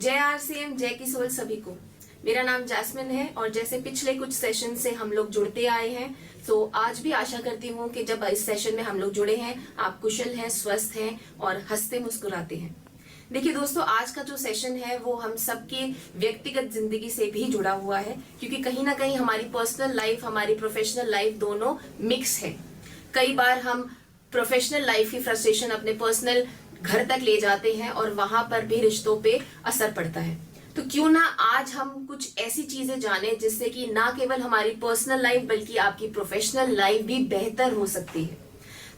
जय आरसीएम, जय किशोर सभी को। मेरा नाम जैस्मिन है और जैसे पिछले कुछ सेशन से हम लोग जुड़ते आए हैं, तो आज भी आशा करती हूँ कि जब इस सेशन में हम लोग जुड़े हैं आप कुशल हैं, स्वस्थ हैं और हंसते मुस्कुराते हैं। देखिए दोस्तों, आज का जो सेशन है वो हम सबके व्यक्तिगत जिंदगी से भी जुड़ा हुआ है, क्योंकि कहीं ना कहीं हमारी पर्सनल लाइफ, हमारी प्रोफेशनल लाइफ दोनों मिक्स है। कई बार हम प्रोफेशनल लाइफ की फ्रस्ट्रेशन अपने पर्सनल घर तक ले जाते हैं और वहां पर भी रिश्तों पे असर पड़ता है। तो क्यों ना आज हम कुछ ऐसी चीजें जाने जिससे कि ना केवल हमारी पर्सनल लाइफ बल्कि आपकी प्रोफेशनल लाइफ भी बेहतर हो सकती है।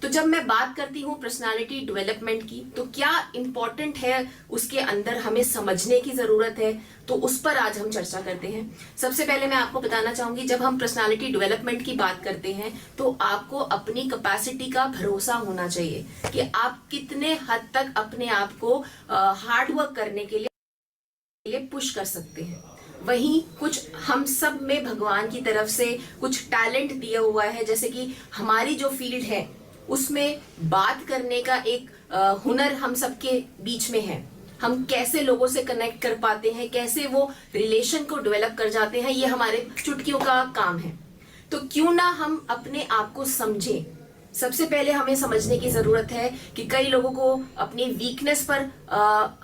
तो जब मैं बात करती हूँ पर्सनालिटी डेवलपमेंट की, तो क्या इंपॉर्टेंट है उसके अंदर हमें समझने की जरूरत है, तो उस पर आज हम चर्चा करते हैं। सबसे पहले मैं आपको बताना चाहूंगी, जब हम पर्सनालिटी डेवलपमेंट की बात करते हैं तो आपको अपनी कैपेसिटी का भरोसा होना चाहिए कि आप कितने हद तक अपने आप को हार्ड वर्क करने के लिए पुश कर सकते हैं। वहीं कुछ हम सब में भगवान की तरफ से कुछ टैलेंट दिया हुआ है, जैसे कि हमारी जो फील्ड है उसमें बात करने का एक हुनर हम सबके बीच में है। हम कैसे लोगों से कनेक्ट कर पाते हैं, कैसे वो रिलेशन को डेवलप कर जाते हैं, ये हमारे चुटकियों का काम है। तो क्यों ना हम अपने आप को समझें। सबसे पहले हमें समझने की जरूरत है कि कई लोगों को अपनी वीकनेस पर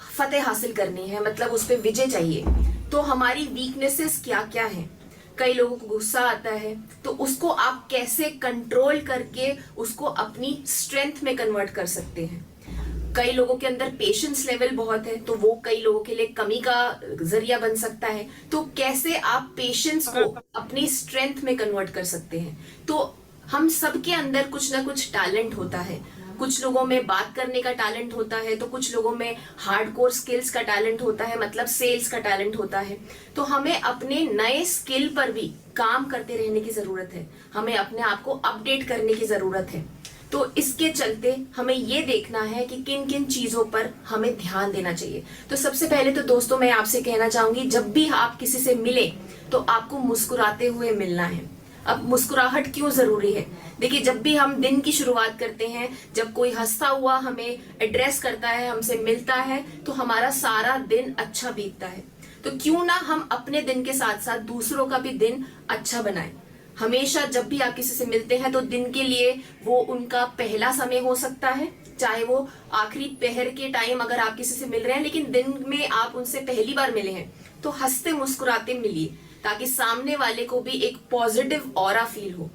फतेह हासिल करनी है, मतलब उस पर विजय चाहिए। तो हमारी वीकनेसेस क्या क्या हैं? कई लोगों को गुस्सा आता है, तो उसको आप कैसे कंट्रोल करके उसको अपनी स्ट्रेंथ में कन्वर्ट कर सकते हैं। कई लोगों के अंदर पेशेंस लेवल बहुत है, तो वो कई लोगों के लिए कमी का जरिया बन सकता है। तो कैसे आप पेशेंस को अपनी स्ट्रेंथ में कन्वर्ट कर सकते हैं। तो हम सबके अंदर कुछ ना कुछ टैलेंट होता है। कुछ लोगों में बात करने का टैलेंट होता है, तो कुछ लोगों में हार्डकोर स्किल्स का टैलेंट होता है, मतलब सेल्स का टैलेंट होता है। तो हमें अपने नए स्किल पर भी काम करते रहने की जरूरत है, हमें अपने आप को अपडेट करने की जरूरत है। तो इसके चलते हमें ये देखना है कि किन किन चीजों पर हमें ध्यान देना चाहिए। तो सबसे पहले तो दोस्तों मैं आपसे कहना चाहूंगी, जब भी आप किसी से मिले तो आपको मुस्कुराते हुए मिलना है। अब मुस्कुराहट क्यों जरूरी है? देखिए, जब भी हम दिन की शुरुआत करते हैं, जब कोई हंसता हुआ हमें एड्रेस करता है, हमसे मिलता है, तो हमारा सारा दिन अच्छा बीतता है। तो क्यों ना हम अपने दिन के साथ साथ दूसरों का भी दिन अच्छा बनाएं। हमेशा जब भी आप किसी से मिलते हैं तो दिन के लिए वो उनका पहला समय हो सकता है, चाहे वो आखिरी पहर के टाइम अगर आप किसी से मिल रहे हैं, लेकिन दिन में आप उनसे पहली बार मिले हैं तो हंसते मुस्कुराते मिलिए, ताकि सामने वाले को भी एक पॉजिटिव ऑरा फील हो।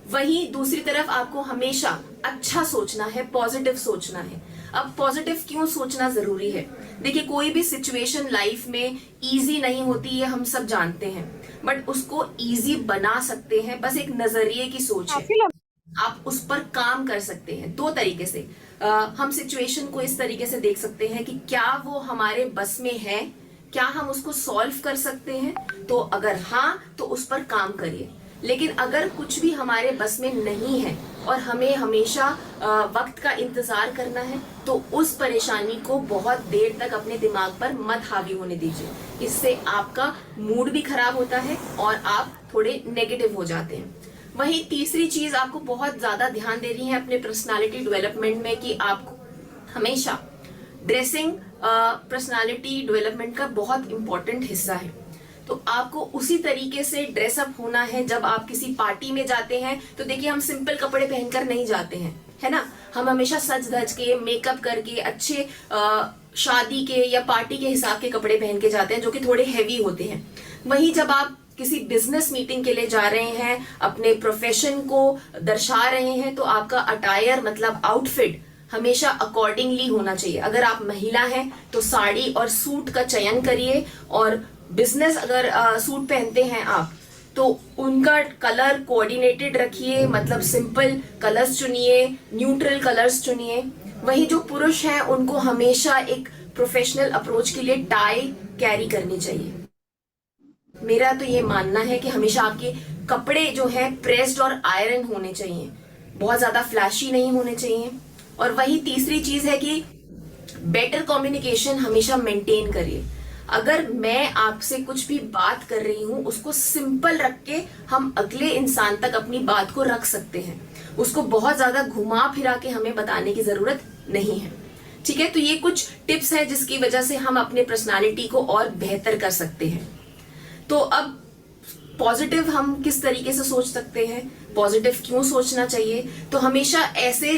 वहीं दूसरी तरफ आपको हमेशा अच्छा सोचना है, पॉजिटिव सोचना है। अब पॉजिटिव क्यों सोचना जरूरी है? देखिए, कोई भी सिचुएशन लाइफ में इजी नहीं होती, ये हम सब जानते हैं, बट उसको इजी बना सकते हैं, बस एक नजरिए की सोच है। आप उस पर काम कर सकते हैं दो तरीके से। हम सिचुएशन को इस तरीके से देख सकते हैं कि क्या वो हमारे बस में है, क्या हम उसको सॉल्व कर सकते हैं। तो अगर हाँ, तो उस पर काम करिए। लेकिन अगर कुछ भी हमारे बस में नहीं है और हमें हमेशा वक्त का इंतजार करना है, तो उस परेशानी को बहुत देर तक अपने दिमाग पर मत हावी होने दीजिए। इससे आपका मूड भी खराब होता है और आप थोड़े नेगेटिव हो जाते हैं। वहीं तीसरी चीज आपको बहुत ज्यादा ध्यान देनी है अपने पर्सनालिटी डेवलपमेंट में, कि आपको हमेशा ड्रेसिंग पर्सनालिटी डेवलपमेंट का बहुत इंपॉर्टेंट हिस्सा है। तो आपको उसी तरीके से ड्रेसअप होना है। जब आप किसी पार्टी में जाते हैं तो देखिए, हम सिंपल कपड़े पहनकर नहीं जाते हैं, है ना। हम हमेशा सज धज के, मेकअप करके, अच्छे शादी के या पार्टी के हिसाब के कपड़े पहन के जाते हैं, जो कि थोड़े हैवी होते हैं। वहीं जब आप किसी बिजनेस मीटिंग के लिए जा रहे हैं, अपने प्रोफेशन को दर्शा रहे हैं, तो आपका अटायर मतलब आउटफिट हमेशा अकॉर्डिंगली होना चाहिए। अगर आप महिला हैं तो साड़ी और सूट का चयन करिए, और बिजनेस अगर सूट पहनते हैं आप तो उनका कलर कोऑर्डिनेटेड रखिए, मतलब सिंपल कलर्स चुनिए, न्यूट्रल कलर्स चुनिए। वहीं जो पुरुष हैं उनको हमेशा एक प्रोफेशनल अप्रोच के लिए टाई कैरी करनी चाहिए। मेरा तो ये मानना है कि हमेशा आपके कपड़े जो है प्रेस्ड और आयरन होने चाहिए, बहुत ज्यादा फ्लैशी नहीं होने चाहिए। और वही तीसरी चीज है कि बेटर कम्युनिकेशन हमेशा मेंटेन करिए। अगर मैं आपसे कुछ भी बात कर रही हूं, उसको सिंपल रख के हम अगले इंसान तक अपनी बात को रख सकते हैं। उसको बहुत ज्यादा घुमा फिरा के हमें बताने की जरूरत नहीं है। ठीक है, तो ये कुछ टिप्स है जिसकी वजह से हम अपने पर्सनालिटी को और बेहतर कर सकते हैं। तो अब पॉजिटिव हम किस तरीके से सोच सकते हैं, पॉजिटिव क्यों सोचना चाहिए, तो हमेशा ऐसे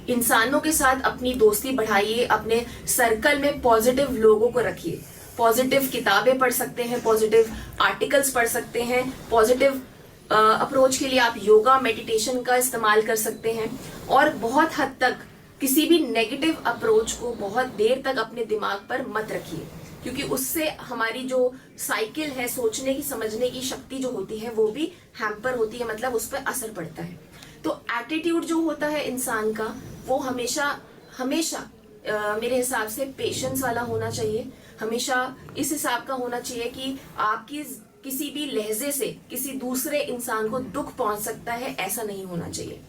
इंसानों के साथ अपनी दोस्ती बढ़ाइए, अपने सर्कल में पॉजिटिव लोगों को रखिए। पॉजिटिव किताबें पढ़ सकते हैं, पॉजिटिव आर्टिकल्स पढ़ सकते हैं, पॉजिटिव अप्रोच के लिए आप योगा मेडिटेशन का इस्तेमाल कर सकते हैं। और बहुत हद तक किसी भी नेगेटिव अप्रोच को बहुत देर तक अपने दिमाग पर मत रखिए, क्योंकि उससे हमारी जो साइकिल है, सोचने की समझने की शक्ति जो होती है वो भी हैम्पर होती है, मतलब उस पर असर पड़ता है। तो एटीट्यूड जो होता है इंसान का वो हमेशा हमेशा मेरे हिसाब से पेशेंस वाला होना चाहिए। हमेशा इस हिसाब का होना चाहिए कि आपकी किसी भी लहजे से किसी दूसरे इंसान को दुख पहुंच सकता है, ऐसा नहीं होना चाहिए।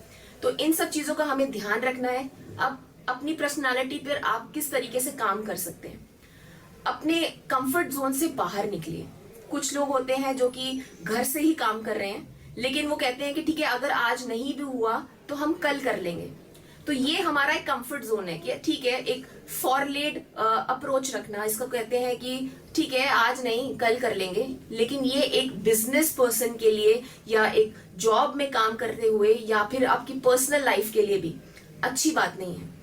तो इन सब चीजों का हमें ध्यान रखना है। अब अपनी पर्सनालिटी पर आप किस तरीके से काम कर सकते हैं, अपने कंफर्ट जोन से बाहर निकलिए। कुछ लोग होते हैं जो कि घर से ही काम कर रहे हैं, लेकिन वो कहते हैं कि ठीक है, अगर आज नहीं भी हुआ तो हम कल कर लेंगे। तो ये हमारा एक कंफर्ट जोन है कि ठीक है, एक फॉरलेड अप्रोच रखना, इसको कहते हैं कि ठीक है आज नहीं कल कर लेंगे। लेकिन ये एक बिजनेस पर्सन के लिए या एक जॉब में काम करते हुए या फिर आपकी पर्सनल लाइफ के लिए भी अच्छी बात नहीं है।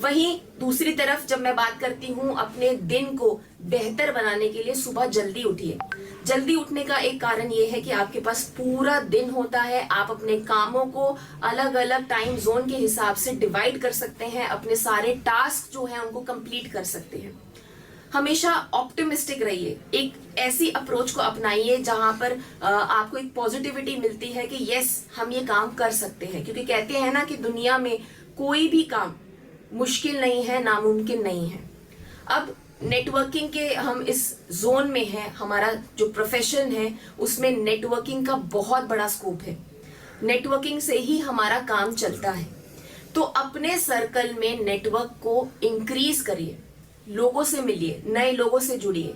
वहीं दूसरी तरफ जब मैं बात करती हूँ अपने दिन को बेहतर बनाने के लिए, सुबह जल्दी उठिए। जल्दी उठने का एक कारण ये है कि आपके पास पूरा दिन होता है, आप अपने कामों को अलग अलग टाइम जोन के हिसाब से डिवाइड कर सकते हैं, अपने सारे टास्क जो हैं उनको कंप्लीट कर सकते हैं। हमेशा ऑप्टिमिस्टिक रहिए, एक ऐसी अप्रोच को अपनाइए जहां पर आपको एक पॉजिटिविटी मिलती है कि यस हम ये काम कर सकते हैं। क्योंकि कहते हैं ना कि दुनिया में कोई भी काम मुश्किल नहीं है, नामुमकिन नहीं है। अब नेटवर्किंग के हम इस जोन में हैं, हमारा जो प्रोफेशन है उसमें नेटवर्किंग का बहुत बड़ा स्कोप है। नेटवर्किंग से ही हमारा काम चलता है। तो अपने सर्कल में नेटवर्क को इंक्रीज करिए, लोगों से मिलिए, नए लोगों से जुड़िए।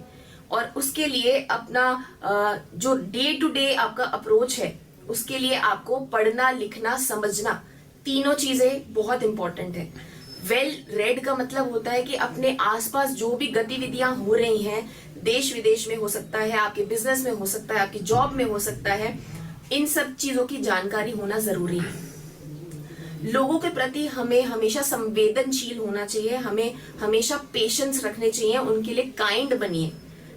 और उसके लिए अपना जो डे टू डे आपका अप्रोच है उसके लिए आपको पढ़ना लिखना समझना, तीनों चीजें बहुत इंपॉर्टेंट है। वेल रेड का मतलब होता है कि अपने आसपास जो भी गतिविधियां हो रही हैं, देश विदेश में हो सकता है, आपके बिजनेस में हो सकता है, आपकी जॉब में हो सकता है, इन सब चीजों की जानकारी होना जरूरी है। लोगों के प्रति हमें हमेशा संवेदनशील होना चाहिए, हमें हमेशा पेशेंस रखने चाहिए, उनके लिए काइंड बनिए।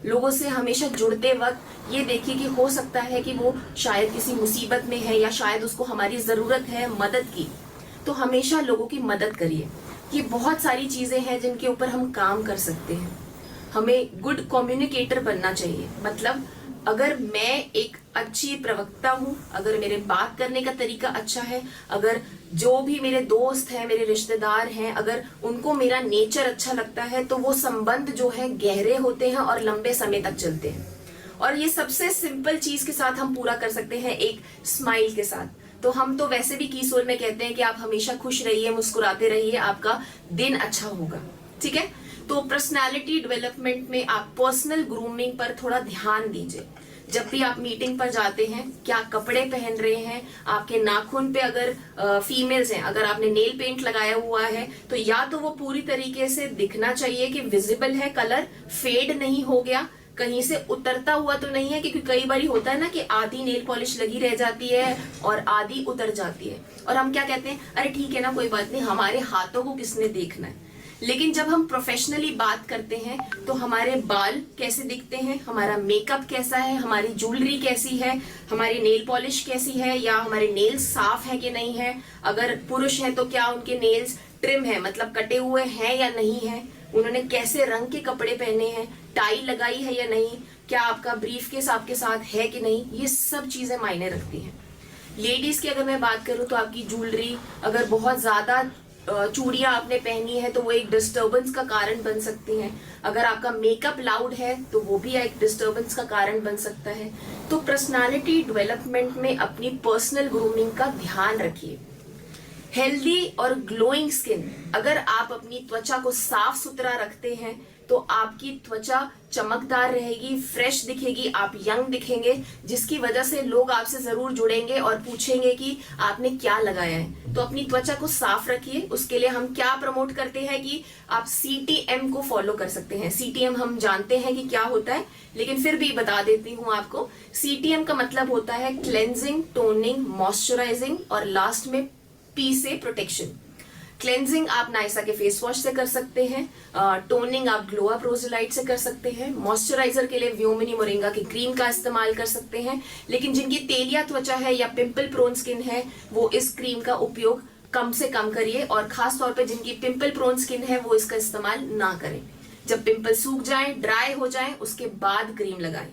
लोगों से हमेशा जुड़ते वक्त ये देखिए कि हो सकता है कि वो शायद किसी मुसीबत में है या शायद उसको हमारी जरूरत है मदद की, तो हमेशा लोगों की मदद करिए। ये बहुत सारी चीजें हैं जिनके ऊपर हम काम कर सकते हैं। हमें गुड कम्युनिकेटर बनना चाहिए, मतलब अगर मैं एक अच्छी प्रवक्ता हूँ, अगर मेरे बात करने का तरीका अच्छा है, अगर जो भी मेरे दोस्त हैं, मेरे रिश्तेदार हैं, अगर उनको मेरा नेचर अच्छा लगता है, तो वो संबंध जो है गहरे होते हैं और लंबे समय तक चलते हैं। और ये सबसे सिंपल चीज के साथ हम पूरा कर सकते हैं, एक स्माइल के साथ। तो हम तो वैसे भी कीसोल में कहते हैं कि आप हमेशा खुश रहिए, मुस्कुराते रहिए, आपका दिन अच्छा होगा। ठीक है, तो पर्सनालिटी डेवलपमेंट में आप पर्सनल ग्रूमिंग पर थोड़ा ध्यान दीजिए। जब भी आप मीटिंग पर जाते हैं, क्या कपड़े पहन रहे हैं, आपके नाखून पे अगर फीमेल्स हैं, अगर आपने नेल पेंट लगाया हुआ है तो या तो वो पूरी तरीके से दिखना चाहिए कि विजिबल है, कलर फेड नहीं हो गया, कहीं से उतरता हुआ तो नहीं है। क्योंकि कई बार होता है ना कि आधी नेल पॉलिश लगी रह जाती है और आधी उतर जाती है, और हम क्या कहते हैं, अरे ठीक है ना, कोई बात नहीं, हमारे हाथों को किसने देखना है। लेकिन जब हम प्रोफेशनली बात करते हैं तो हमारे बाल कैसे दिखते हैं, हमारा मेकअप कैसा है, हमारी ज्वेलरी कैसी है, हमारी नेल पॉलिश कैसी है, या हमारे नेल्स साफ है कि नहीं है। अगर पुरुष हैं तो क्या उनके नेल्स ट्रिम है, मतलब कटे हुए हैं या नहीं है, उन्होंने कैसे रंग के कपड़े पहने हैं, टाई लगाई है या नहीं, क्या आपका ब्रीफकेस आपके साथ है कि नहीं, ये सब चीजें मायने रखती हैं। लेडीज की अगर मैं बात करूं तो आपकी ज्वेलरी, अगर बहुत ज्यादा चूड़ियां आपने पहनी है तो वो एक डिस्टर्बेंस का कारण बन सकती हैं। अगर आपका मेकअप लाउड है तो वो भी एक डिस्टर्बेंस का कारण बन सकता है। तो पर्सनालिटी डेवलपमेंट में अपनी पर्सनल ग्रूमिंग का ध्यान रखिए। हेल्दी और ग्लोइंग स्किन, अगर आप अपनी त्वचा को साफ सुथरा रखते हैं तो आपकी त्वचा चमकदार रहेगी, फ्रेश दिखेगी, आप यंग दिखेंगे, जिसकी वजह से लोग आपसे जरूर जुड़ेंगे और पूछेंगे कि आपने क्या लगाया है। तो अपनी त्वचा को साफ रखिए। उसके लिए हम क्या प्रमोट करते हैं कि आप CTM को फॉलो कर सकते हैं। CTM हम जानते हैं कि क्या होता है, लेकिन फिर भी बता देती हूँ आपको। CTM का मतलब होता है क्लेंजिंग, टोनिंग, मॉइस्चराइजिंग और लास्ट में P से प्रोटेक्शन। क्लेंजिंग आप नाइसा के फेस वॉश से कर सकते हैं, टोनिंग आप ग्लो अप रोजेलाइट से कर सकते हैं, मॉइस्चराइजर के लिए व्योमिनी मोरिंगा की क्रीम का इस्तेमाल कर सकते हैं। लेकिन जिनकी तेलिया त्वचा है या पिंपल प्रोन स्किन है वो इस क्रीम का उपयोग कम से कम करिए, और खास तौर पे जिनकी पिंपल प्रोन स्किन है वो इसका इस्तेमाल ना करें। जब पिंपल सूख जाए, ड्राई हो जाए, उसके बाद क्रीम लगाएं।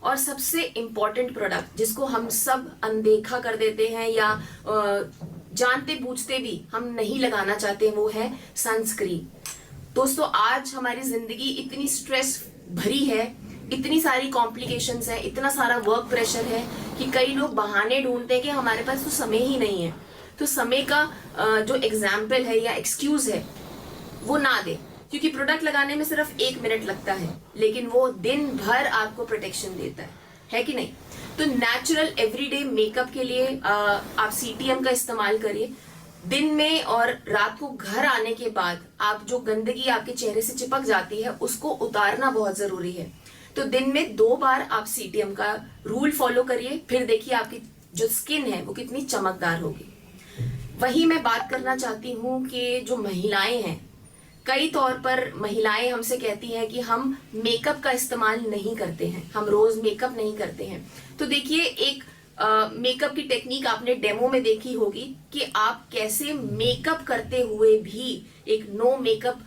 और सबसे इंपॉर्टेंट प्रोडक्ट जिसको हम सब अनदेखा कर देते हैं या जानते बूझते भी हम नहीं लगाना चाहते, वो है सनस्क्रीन। दोस्तों, आज हमारी जिंदगी इतनी स्ट्रेस भरी है, इतनी सारी कॉम्प्लिकेशंस है, इतना सारा वर्क प्रेशर है कि कई लोग बहाने ढूंढते हैं कि हमारे पास तो समय ही नहीं है। तो समय का जो एग्जाम्पल है या एक्सक्यूज है वो ना दे, क्योंकि प्रोडक्ट लगाने में सिर्फ 1 मिनट लगता है, लेकिन वो दिन भर आपको प्रोटेक्शन देता है कि नहीं। तो नेचुरल एवरीडे मेकअप के लिए आप CTM का इस्तेमाल करिए। दिन में और रात को घर आने के बाद आप जो गंदगी आपके चेहरे से चिपक जाती है उसको उतारना बहुत जरूरी है। तो दिन में 2 बार आप CTM का रूल फॉलो करिए, फिर देखिए आपकी जो स्किन है वो कितनी चमकदार होगी। वही मैं बात करना चाहती हूँ कि जो महिलाएं हैं, कई तौर पर महिलाएं हमसे कहती हैं कि हम मेकअप का इस्तेमाल नहीं करते हैं, हम रोज मेकअप नहीं करते हैं। तो देखिए, एक मेकअप की टेक्निक आपने डेमो में देखी होगी कि आप कैसे मेकअप करते हुए भी एक नो मेकअप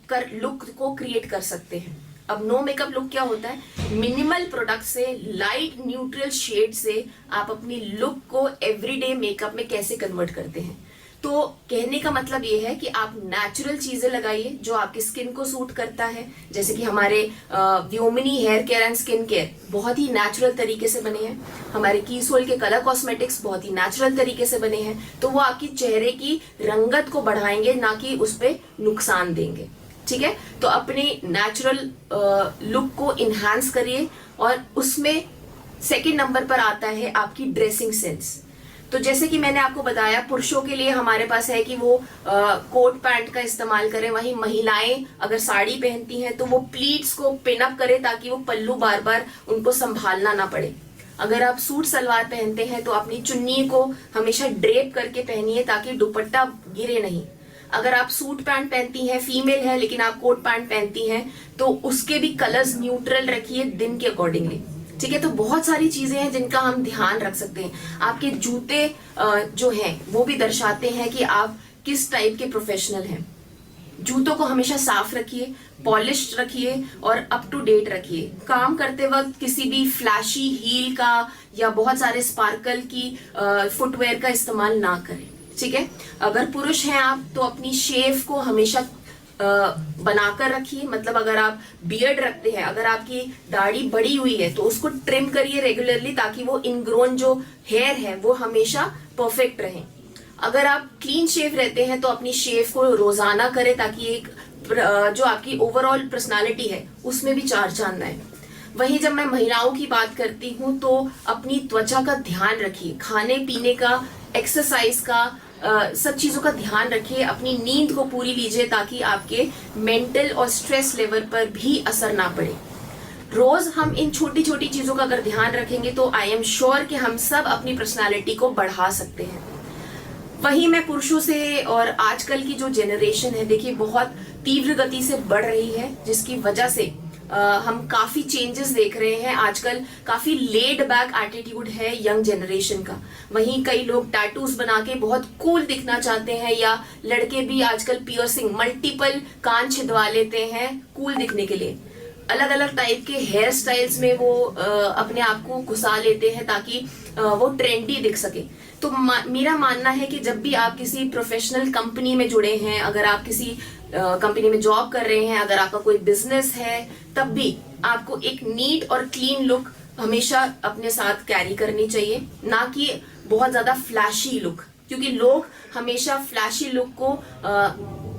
कर लुक को क्रिएट कर सकते हैं। अब नो मेकअप लुक क्या होता है? मिनिमल प्रोडक्ट से, लाइट न्यूट्रल शेड से आप अपनी लुक को एवरीडे मेकअप में कैसे कन्वर्ट करते हैं। तो कहने का मतलब ये है कि आप नेचुरल चीजें लगाइए जो आपकी स्किन को सूट करता है। जैसे कि हमारे Vyomini hair care and skin care बहुत ही नेचुरल तरीके से बने हैं, हमारे कीसोल के कलर कॉस्मेटिक्स बहुत ही नेचुरल तरीके से बने हैं। तो वो आपकी चेहरे की रंगत को बढ़ाएंगे, ना कि उस पर नुकसान देंगे। ठीक है, तो अपनी नेचुरल लुक को इन्हांस करिए। और उसमें सेकंड नंबर पर आता है आपकी ड्रेसिंग सेंस। तो जैसे कि मैंने आपको बताया, पुरुषों के लिए हमारे पास है कि वो कोट पैंट का इस्तेमाल करें, वहीं महिलाएं अगर साड़ी पहनती हैं तो वो प्लीट्स को पिन अप करें ताकि वो पल्लू बार बार उनको संभालना ना पड़े। अगर आप सूट सलवार पहनते हैं तो अपनी चुन्नी को हमेशा ड्रेप करके पहनिए ताकि दुपट्टा गिरे नहीं। अगर आप सूट पैंट पहनती हैं, फीमेल है लेकिन आप कोट पैंट पहनती हैं, तो उसके भी कलर्स न्यूट्रल रखिए दिन के अकॉर्डिंगली। ठीक है, तो बहुत सारी चीजें हैं जिनका हम ध्यान रख सकते हैं। आपके जूते जो हैं वो भी दर्शाते हैं कि आप किस टाइप के प्रोफेशनल हैं। जूतों को हमेशा साफ रखिए, पॉलिश्ड रखिए और अप टू डेट रखिए। काम करते वक्त किसी भी फ्लैशी हील का या बहुत सारे स्पार्कल की फुटवेयर का इस्तेमाल ना करें। ठीक है, अगर पुरुष हैं आप तो अपनी शेव को हमेशा बनाकर रखिए। मतलब अगर आप बियर्ड रखते हैं, अगर आपकी दाढ़ी बड़ी हुई है तो उसको ट्रिम करिए रेगुलरली ताकि वो इनग्रोन जो हेयर है वो हमेशा परफेक्ट रहे। अगर आप क्लीन शेव रहते हैं तो अपनी शेव को रोजाना करें ताकि एक जो आपकी ओवरऑल पर्सनालिटी है उसमें भी चार चांद आए। वहीं जब मैं महिलाओं की बात करती हूँ तो अपनी त्वचा का ध्यान रखिए, खाने पीने का, एक्सरसाइज का, सब चीजों का ध्यान रखिए। अपनी नींद को पूरी लीजिए ताकि आपके मेंटल और स्ट्रेस लेवल पर भी असर ना पड़े। रोज हम इन छोटी छोटी चीजों का अगर ध्यान रखेंगे तो आई एम श्योर कि हम सब अपनी पर्सनालिटी को बढ़ा सकते हैं। वहीं मैं पुरुषों से और आजकल की जो जनरेशन है, देखिए बहुत तीव्र गति से बढ़ रही है, जिसकी वजह से हम काफी चेंजेस देख रहे हैं। आजकल काफी लेड बैक एटीट्यूड है यंग जनरेशन का। वहीं कई लोग टैटूज बना के बहुत कूल दिखना चाहते हैं, या लड़के भी आजकल पियर्सिंग, मल्टीपल कान छिदवा लेते हैं कूल दिखने के लिए। अलग अलग टाइप के हेयर स्टाइल्स में वो अपने आप को घुसा लेते हैं ताकि वो ट्रेंडी दिख सके। तो मेरा मानना है कि जब भी आप किसी प्रोफेशनल कंपनी में जुड़े हैं, अगर आप किसी कंपनी में जॉब कर रहे हैं, अगर आपका कोई बिजनेस है, तब भी आपको एक नीट और क्लीन लुक हमेशा अपने साथ कैरी करनी चाहिए, ना कि बहुत ज्यादा फ्लैशी लुक। क्योंकि लोग हमेशा फ्लैशी लुक को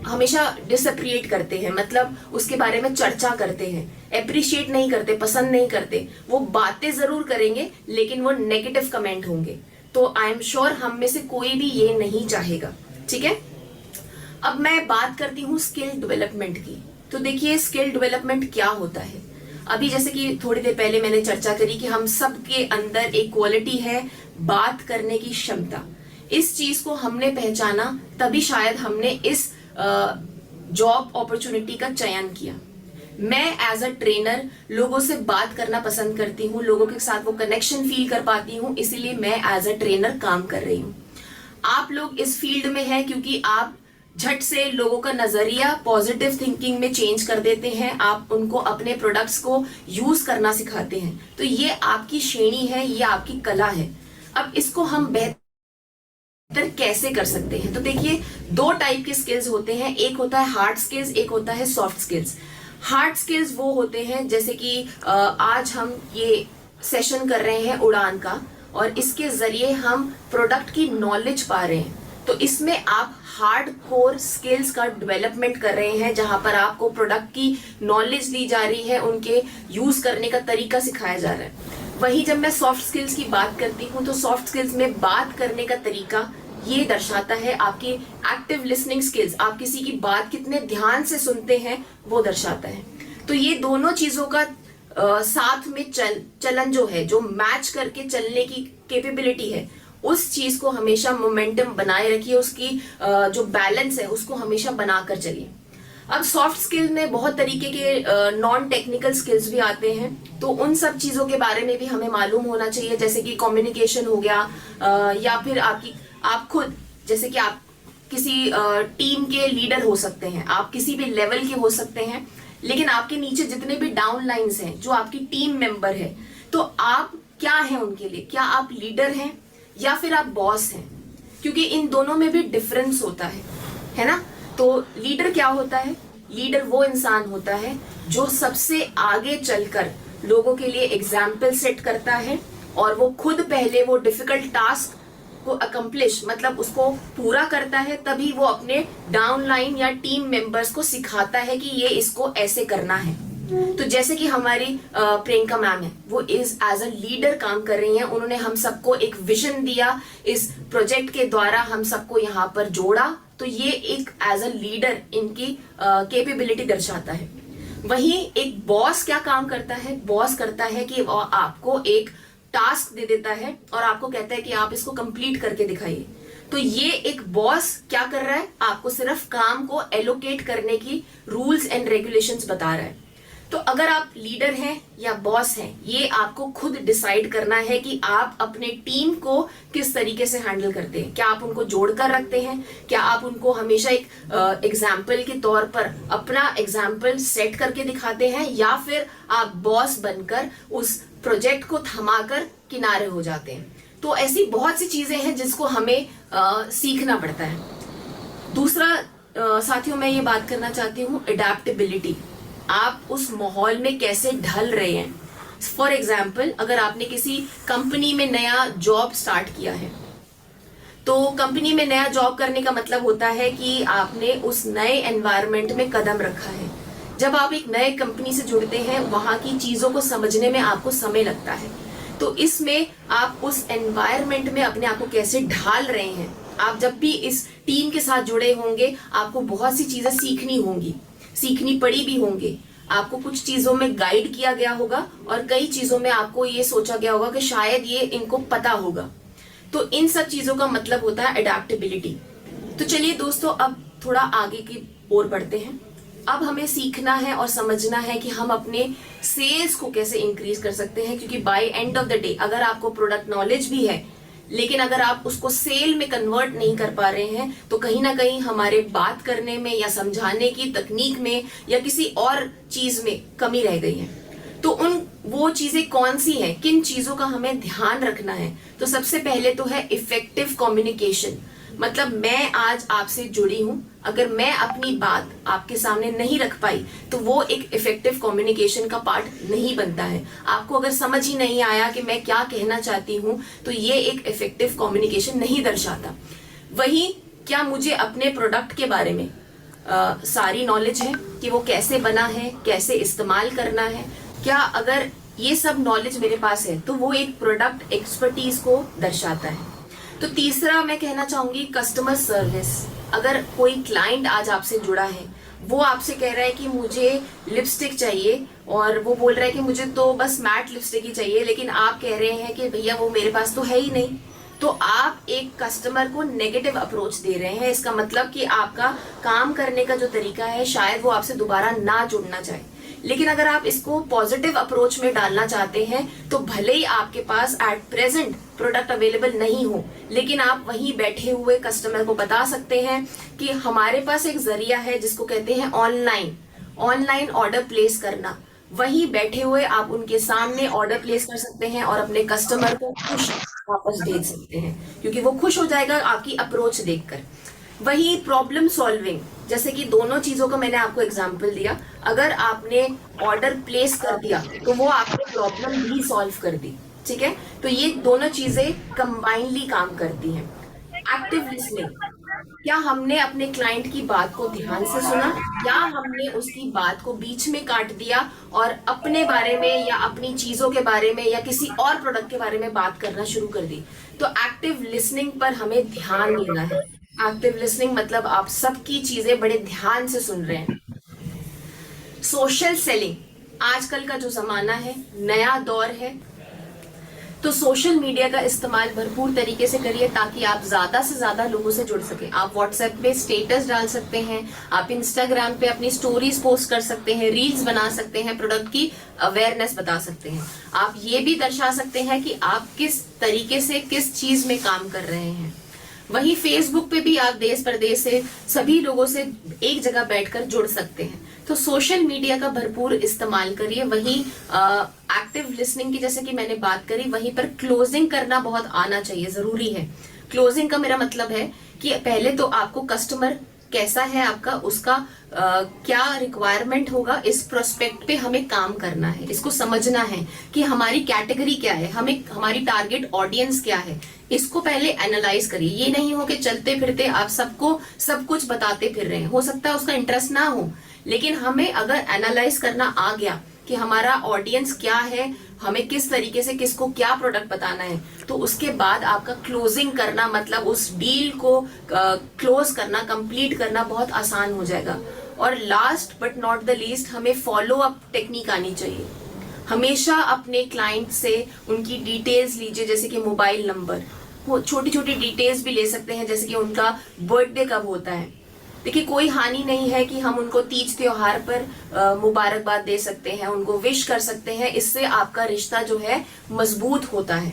हमेशा डिसअप्रिएट करते हैं, मतलब उसके बारे में चर्चा करते हैं, अप्रिशिएट नहीं करते, पसंद नहीं करते। वो बातें जरूर करेंगे लेकिन वो नेगेटिव कमेंट होंगे। तो आई एम श्योर हम में से कोई भी ये नहीं चाहेगा, ठीक है। अब मैं बात करती हूँ स्किल डेवलपमेंट की। तो देखिए स्किल डेवलपमेंट क्या होता है। अभी जैसे कि थोड़ी देर पहले मैंने चर्चा करी कि हम सबके अंदर एक क्वालिटी है, बात करने की क्षमता। इस चीज को हमने पहचाना तभी शायद हमने इस जॉब अपॉर्चुनिटी का चयन किया। मैं एज अ ट्रेनर लोगों से बात करना पसंद करती हूँ, लोगों के साथ वो कनेक्शन फील कर पाती हूँ, इसीलिए मैं एज अ ट्रेनर काम कर रही हूँ। आप लोग इस फील्ड में हैं क्योंकि आप झट से लोगों का नजरिया पॉजिटिव थिंकिंग में चेंज कर देते हैं, आप उनको अपने प्रोडक्ट्स को यूज करना सिखाते हैं। तो ये आपकी श्रेणी है, ये आपकी कला है। अब इसको हम बेहतर कैसे कर सकते हैं? तो देखिए दो टाइप के स्किल्स होते हैं, एक होता है हार्ड स्किल्स, एक होता है सॉफ्ट स्किल्स। हार्ड स्किल्स वो होते हैं जैसे कि आज हम ये सेशन कर रहे हैं उड़ान का, और इसके जरिए हम प्रोडक्ट की नॉलेज पा रहे हैं। तो इसमें आप हार्ड कोर स्किल्स का डेवलपमेंट कर रहे हैं, जहां पर आपको प्रोडक्ट की नॉलेज दी जा रही है, उनके यूज करने का तरीका सिखाया जा रहा है। वहीं जब मैं सॉफ्ट स्किल्स की बात करती हूँ तो सॉफ्ट स्किल्स में बात करने का तरीका ये दर्शाता है आपकी एक्टिव लिसनिंग स्किल्स, आप किसी की बात कितने ध्यान से सुनते हैं वो दर्शाता है। तो ये दोनों चीजों का साथ में चलन जो है, जो मैच करके चलने की कैपेबिलिटी है, उस चीज को हमेशा मोमेंटम बनाए रखिए, उसकी जो बैलेंस है उसको हमेशा बनाकर चलिए। अब सॉफ्ट स्किल में बहुत तरीके के नॉन टेक्निकल स्किल्स भी आते हैं, तो उन सब चीजों के बारे में भी हमें मालूम होना चाहिए, जैसे कि कम्युनिकेशन हो गया, या फिर आप खुद, जैसे कि आप किसी टीम के लीडर हो सकते हैं, आप किसी भी लेवल के हो सकते हैं, लेकिन आपके नीचे जितने भी डाउन लाइन्स हैं, जो आपकी टीम मेंबर है, तो आप क्या हैं उनके लिए? क्या आप लीडर हैं या फिर आप बॉस हैं? क्योंकि इन दोनों में भी डिफरेंस होता है ना। तो लीडर क्या होता है? लीडर वो इंसान होता है जो सबसे आगे चलकर लोगों के लिए एग्जाम्पल सेट करता है, और वो खुद पहले वो डिफिकल्ट टास्क को अकम्प्लिश, मतलब उसको पूरा करता है, तभी वो अपने डाउन लाइन या टीम मेंबर्स को सिखाता है कि ये इसको ऐसे करना है। तो जैसे कि हमारी प्रियंका मैम है, वो एज अ लीडर काम कर रही हैं, उन्होंने हम सबको एक विजन दिया, इस प्रोजेक्ट के द्वारा हम सबको यहाँ पर जोड़ा, तो ये एक एज अ लीडर इनकी कैपेबिलिटी दर्शाता है। वहीं एक बॉस क्या काम करता है? बॉस करता है कि वो आपको एक टास्क दे देता है और आपको कहता है कि आप इसको कंप्लीट करके दिखाइए। तो ये एक बॉस क्या कर रहा है? आपको सिर्फ काम को एलोकेट करने की रूल्स एंड रेगुलेशंस बता रहा है। तो अगर आप लीडर हैं या बॉस हैं, ये आपको खुद डिसाइड करना है कि आप अपने टीम को किस तरीके से हैंडल करते हैं। क्या आप उनको जोड़कर रखते हैं? क्या आप उनको हमेशा एक एग्जाम्पल के तौर पर अपना एग्जाम्पल सेट करके दिखाते हैं, या फिर आप बॉस बनकर उस प्रोजेक्ट को थमाकर किनारे हो जाते हैं? तो ऐसी बहुत सी चीजें हैं जिसको हमें सीखना पड़ता है। दूसरा साथियों, मैं ये बात करना चाहती हूँ अडेप्टेबिलिटी। आप उस माहौल में कैसे ढल रहे हैं। फॉर एग्जाम्पल, अगर आपने किसी कंपनी में नया जॉब स्टार्ट किया है, तो कंपनी में नया जॉब करने का मतलब होता है कि आपने उस नए एनवायरनमेंट में कदम रखा है। जब आप एक नए कंपनी से जुड़ते हैं, वहां की चीजों को समझने में आपको समय लगता है। तो इसमें आप उस एनवायरनमेंट में अपने आप को कैसे ढाल रहे हैं। आप जब भी इस टीम के साथ जुड़े होंगे, आपको बहुत सी चीजें सीखनी होंगी, सीखनी पड़ी भी होंगे। आपको कुछ चीजों में गाइड किया गया होगा और कई चीजों में आपको ये सोचा गया होगा कि शायद ये इनको पता होगा। तो इन सब चीजों का मतलब होता है अडेप्टेबिलिटी। तो चलिए दोस्तों, अब थोड़ा आगे की ओर बढ़ते हैं। अब हमें सीखना है और समझना है कि हम अपने सेल्स को कैसे इंक्रीज कर सकते हैं, क्योंकि by end of the day अगर आपको प्रोडक्ट नॉलेज भी है, लेकिन अगर आप उसको सेल में कन्वर्ट नहीं कर पा रहे हैं, तो कहीं ना कहीं हमारे बात करने में या समझाने की तकनीक में या किसी और चीज में कमी रह गई है। तो वो चीजें कौन सी हैं, किन चीजों का हमें ध्यान रखना है? तो सबसे पहले तो है इफेक्टिव कम्युनिकेशन। मतलब मैं आज आपसे जुड़ी हूं, अगर मैं अपनी बात आपके सामने नहीं रख पाई तो वो एक इफेक्टिव कम्युनिकेशन का पार्ट नहीं बनता है। आपको अगर समझ ही नहीं आया कि मैं क्या कहना चाहती हूं, तो ये एक इफेक्टिव कम्युनिकेशन नहीं दर्शाता। वही क्या मुझे अपने प्रोडक्ट के बारे में सारी नॉलेज है कि वो कैसे बना है, कैसे इस्तेमाल करना है। क्या अगर ये सब नॉलेज मेरे पास है तो वो एक प्रोडक्ट एक्सपर्टीज को दर्शाता है। तो तीसरा मैं कहना चाहूंगी कस्टमर सर्विस। अगर कोई क्लाइंट आज आपसे जुड़ा है, वो आपसे कह रहा है कि मुझे लिपस्टिक चाहिए और वो बोल रहा है कि मुझे तो बस मैट लिपस्टिक ही चाहिए, लेकिन आप कह रहे हैं कि भैया वो मेरे पास तो है ही नहीं, तो आप एक कस्टमर को नेगेटिव अप्रोच दे रहे हैं। इसका मतलब कि आपका काम करने का जो तरीका है शायद वो आपसे दोबारा ना जुड़ना चाहे। लेकिन अगर आप इसको पॉजिटिव अप्रोच में डालना चाहते हैं तो भले ही आपके पास एट प्रेजेंट प्रोडक्ट अवेलेबल नहीं हो, लेकिन आप वहीं बैठे हुए कस्टमर को बता सकते हैं कि हमारे पास एक जरिया है जिसको कहते हैं ऑनलाइन ऑर्डर प्लेस करना। वहीं बैठे हुए आप उनके सामने ऑर्डर प्लेस कर सकते हैं और अपने कस्टमर को खुश वापस भेज सकते हैं, क्योंकि वो खुश हो जाएगा आपकी अप्रोच देखकर। वही प्रॉब्लम सॉल्विंग, जैसे कि दोनों चीजों का मैंने आपको एग्जांपल दिया। अगर आपने ऑर्डर प्लेस कर दिया तो वो आपने प्रॉब्लम भी सॉल्व कर दी, ठीक है। तो ये दोनों चीजें कंबाइनली काम करती हैं। एक्टिव लिसनिंग, क्या हमने अपने क्लाइंट की बात को ध्यान से सुना या हमने उसकी बात को बीच में काट दिया और अपने बारे में या अपनी चीजों के बारे में या किसी और प्रोडक्ट के बारे में बात करना शुरू कर दी। तो एक्टिव लिसनिंग पर हमें ध्यान देना है। एक्टिव लिसनिंग मतलब आप सबकी चीजें बड़े ध्यान से सुन रहे हैं। सोशल सेलिंग, आजकल का जो जमाना है, नया दौर है, तो सोशल मीडिया का इस्तेमाल भरपूर तरीके से करिए ताकि आप ज्यादा से ज्यादा लोगों से जुड़ सके। आप व्हाट्सएप पे स्टेटस डाल सकते हैं, आप इंस्टाग्राम पे अपनी स्टोरीज पोस्ट कर सकते हैं, रील्स बना सकते हैं, प्रोडक्ट की अवेयरनेस बता सकते हैं। आप ये भी दर्शा सकते हैं कि आप किस तरीके से किस चीज में काम कर रहे हैं। वहीं फेसबुक पे भी आप देश प्रदेश से सभी लोगों से एक जगह बैठकर जुड़ सकते हैं। तो सोशल मीडिया का भरपूर इस्तेमाल करिए। वहीं एक्टिव लिसनिंग की जैसे कि मैंने बात करी, वहीं पर क्लोजिंग करना बहुत आना चाहिए, जरूरी है। क्लोजिंग का मेरा मतलब है कि पहले तो आपको कस्टमर कैसा है आपका, उसका क्या रिक्वायरमेंट होगा, इस प्रोस्पेक्ट पे हमें काम करना है। इसको समझना है कि हमारी कैटेगरी क्या है, हमें हमारी टारगेट ऑडियंस क्या है, इसको पहले एनालाइज करिए। ये नहीं हो कि चलते फिरते आप सबको सब कुछ बताते फिर रहे हैं। हो सकता है उसका इंटरेस्ट ना हो, लेकिन हमें अगर एनालाइज करना आ गया कि हमारा ऑडियंस क्या है, हमें किस तरीके से किसको क्या प्रोडक्ट बताना है, तो उसके बाद आपका क्लोजिंग करना मतलब उस डील को क्लोज करना, कंप्लीट करना बहुत आसान हो जाएगा। और last but not the least, हमें फॉलो अप टेक्निक आनी चाहिए। हमेशा अपने क्लाइंट से उनकी डिटेल्स लीजिए, जैसे कि मोबाइल नंबर, वो छोटी छोटी डिटेल्स भी ले सकते हैं, जैसे कि उनका बर्थडे कब होता है। देखिए कोई हानि नहीं है कि हम उनको तीज त्योहार पर मुबारकबाद दे सकते हैं, उनको विश कर सकते हैं, इससे आपका रिश्ता जो है मजबूत होता है।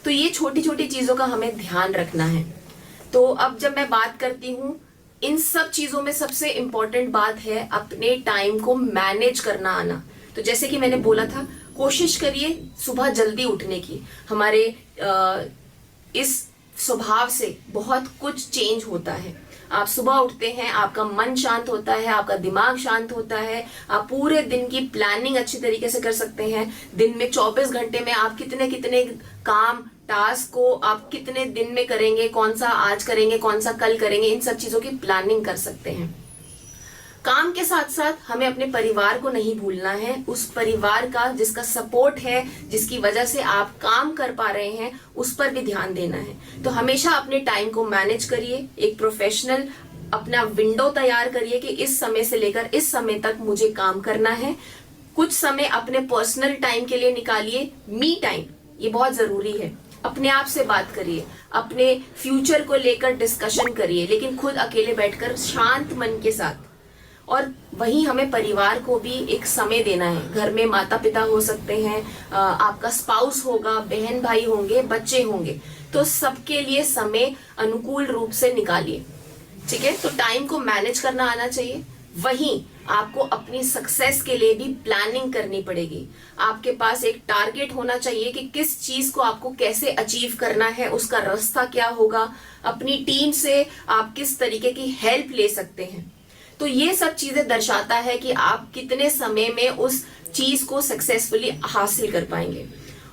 तो ये छोटी छोटी चीजों का हमें ध्यान रखना है। तो अब जब मैं बात करती हूँ, इन सब चीजों में सबसे इम्पोर्टेंट बात है अपने टाइम को मैनेज करना आना। तो जैसे कि मैंने बोला था, कोशिश करिए सुबह जल्दी उठने की। हमारे इस स्वभाव से बहुत कुछ चेंज होता है। आप सुबह उठते हैं, आपका मन शांत होता है, आपका दिमाग शांत होता है, आप पूरे दिन की प्लानिंग अच्छी तरीके से कर सकते हैं। दिन में 24 घंटे में आप कितने कितने काम, टास्क को आप कितने दिन में करेंगे, कौन सा आज करेंगे, कौन सा कल करेंगे, इन सब चीजों की प्लानिंग कर सकते हैं। काम के साथ साथ हमें अपने परिवार को नहीं भूलना है। उस परिवार का जिसका सपोर्ट है, जिसकी वजह से आप काम कर पा रहे हैं, उस पर भी ध्यान देना है। तो हमेशा अपने टाइम को मैनेज करिए, एक प्रोफेशनल अपना विंडो तैयार करिए कि इस समय से लेकर इस समय तक मुझे काम करना है। कुछ समय अपने पर्सनल टाइम के लिए निकालिए, मी टाइम, ये बहुत जरूरी है। अपने आप से बात करिए, अपने फ्यूचर को लेकर डिस्कशन करिए, लेकिन खुद अकेले बैठकर शांत मन के साथ। और वहीं हमें परिवार को भी एक समय देना है। घर में माता पिता हो सकते हैं, आपका स्पाउस होगा, बहन भाई होंगे, बच्चे होंगे, तो सबके लिए समय अनुकूल रूप से निकालिए, ठीक है। तो टाइम को मैनेज करना आना चाहिए। वहीं आपको अपनी सक्सेस के लिए भी प्लानिंग करनी पड़ेगी। आपके पास एक टारगेट होना चाहिए कि किस चीज को आपको कैसे अचीव करना है, उसका रास्ता क्या होगा, अपनी टीम से आप किस तरीके की हेल्प ले सकते हैं। तो ये सब चीजें दर्शाता है कि आप कितने समय में उस चीज को सक्सेसफुली हासिल कर पाएंगे।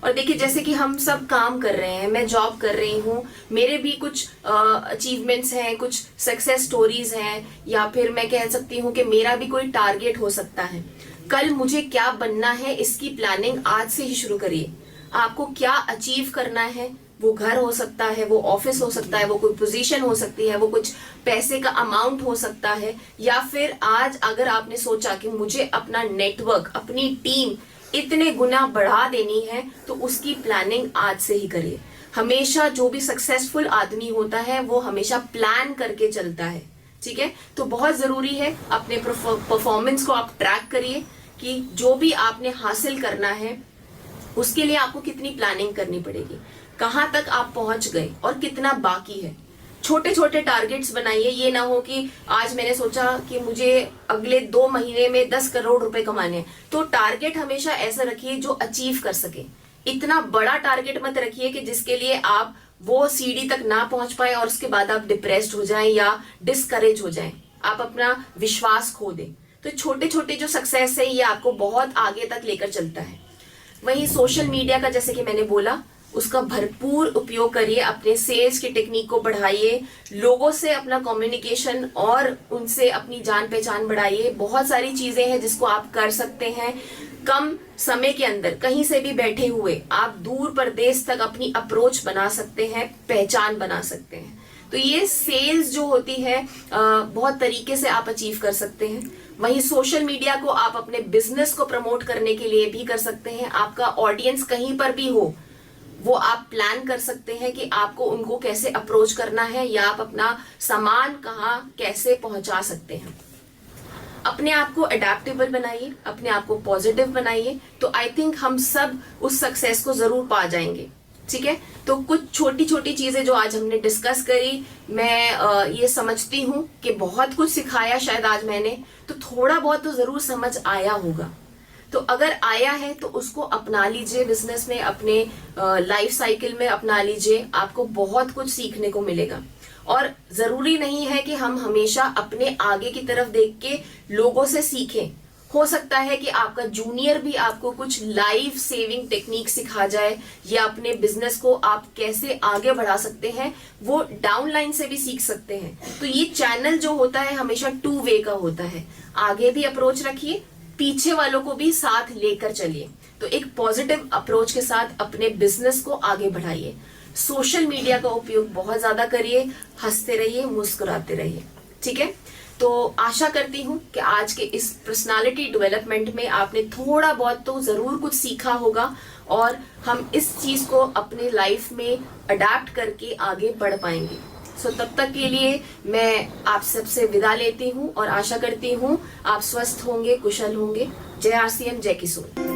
और देखिए जैसे कि हम सब काम कर रहे हैं, मैं जॉब कर रही हूँ, मेरे भी कुछ अचीवमेंट्स हैं, कुछ सक्सेस स्टोरीज हैं, या फिर मैं कह सकती हूँ कि मेरा भी कोई टारगेट हो सकता है। कल मुझे क्या बनना है इसकी प्लानिंग आज से ही शुरू करिए। आपको क्या अचीव करना है, वो घर हो सकता है, वो ऑफिस हो सकता है, वो कोई पोजीशन हो सकती है, वो कुछ पैसे का अमाउंट हो सकता है, या फिर आज अगर आपने सोचा कि मुझे अपना नेटवर्क, अपनी टीम इतने गुना बढ़ा देनी है, तो उसकी प्लानिंग आज से ही करिए। हमेशा जो भी सक्सेसफुल आदमी होता है वो हमेशा प्लान करके चलता है, ठीक है। तो बहुत जरूरी है अपने परफॉर्मेंस को आप ट्रैक करिए कि जो भी आपने हासिल करना है उसके लिए आपको कितनी प्लानिंग करनी पड़ेगी, कहां तक आप पहुंच गए और कितना बाकी है। छोटे छोटे टारगेट्स बनाइए। ये ना हो कि आज मैंने सोचा कि मुझे अगले 2 महीने में 10 करोड़ रुपए कमाने हैं, तो टारगेट हमेशा ऐसा रखिए जो अचीव कर सके। इतना बड़ा टारगेट मत रखिए कि जिसके लिए आप वो सीढ़ी तक ना पहुंच पाए और उसके बाद आप डिप्रेस्ड हो जाएं या डिस्करेज हो जाएं, आप अपना विश्वास खो दें। तो छोटे छोटे जो सक्सेस है ये आपको बहुत आगे तक लेकर चलता है। वहीं सोशल मीडिया का जैसे कि मैंने बोला, उसका भरपूर उपयोग करिए, अपने सेल्स की टेक्निक को बढ़ाइए, लोगों से अपना कम्युनिकेशन और उनसे अपनी जान पहचान बढ़ाइए। बहुत सारी चीजें हैं जिसको आप कर सकते हैं कम समय के अंदर। कहीं से भी बैठे हुए आप दूर प्रदेश तक अपनी अप्रोच बना सकते हैं, पहचान बना सकते हैं। तो ये सेल्स जो होती है बहुत तरीके से आप अचीव कर सकते हैं। वहीं सोशल मीडिया को आप अपने बिजनेस को प्रमोट करने के लिए भी कर सकते हैं। आपका ऑडियंस कहीं पर भी हो, वो आप प्लान कर सकते हैं कि आपको उनको कैसे अप्रोच करना है या आप अपना सामान कहाँ कैसे पहुंचा सकते हैं। अपने आप को अडेप्टेबल बनाइए, अपने आप को पॉजिटिव बनाइए, तो आई थिंक हम सब उस सक्सेस को जरूर पा जाएंगे, ठीक है। तो कुछ छोटी छोटी चीजें जो आज हमने डिस्कस करी, मैं ये समझती हूँ कि बहुत कुछ सिखाया शायद आज मैंने, तो थोड़ा बहुत तो जरूर समझ आया होगा। तो अगर आया है तो उसको अपना लीजिए, बिजनेस में, अपने लाइफ साइकिल में अपना लीजिए, आपको बहुत कुछ सीखने को मिलेगा। और जरूरी नहीं है कि हम हमेशा अपने आगे की तरफ देख के लोगों से सीखें। हो सकता है कि आपका जूनियर भी आपको कुछ लाइफ सेविंग टेक्निक सिखा जाए, या अपने बिजनेस को आप कैसे आगे बढ़ा सकते हैं वो डाउनलाइन से भी सीख सकते हैं। तो ये चैनल जो होता है हमेशा 2 वे का होता है। आगे भी अप्रोच रखिए, पीछे वालों को भी साथ लेकर चलिए। तो एक पॉजिटिव अप्रोच के साथ अपने बिजनेस को आगे बढ़ाइए। सोशल मीडिया का उपयोग बहुत ज्यादा करिए, हंसते रहिए, मुस्कुराते रहिए, ठीक है। तो आशा करती हूँ कि आज के इस पर्सनालिटी डेवलपमेंट में आपने थोड़ा बहुत तो जरूर कुछ सीखा होगा और हम इस चीज को अपने लाइफ में अडेप्ट करके आगे बढ़ पाएंगे। सो तब तक के लिए मैं आप सबसे विदा लेती हूँ और आशा करती हूँ आप स्वस्थ होंगे, कुशल होंगे। जय RCM, जय किशोर।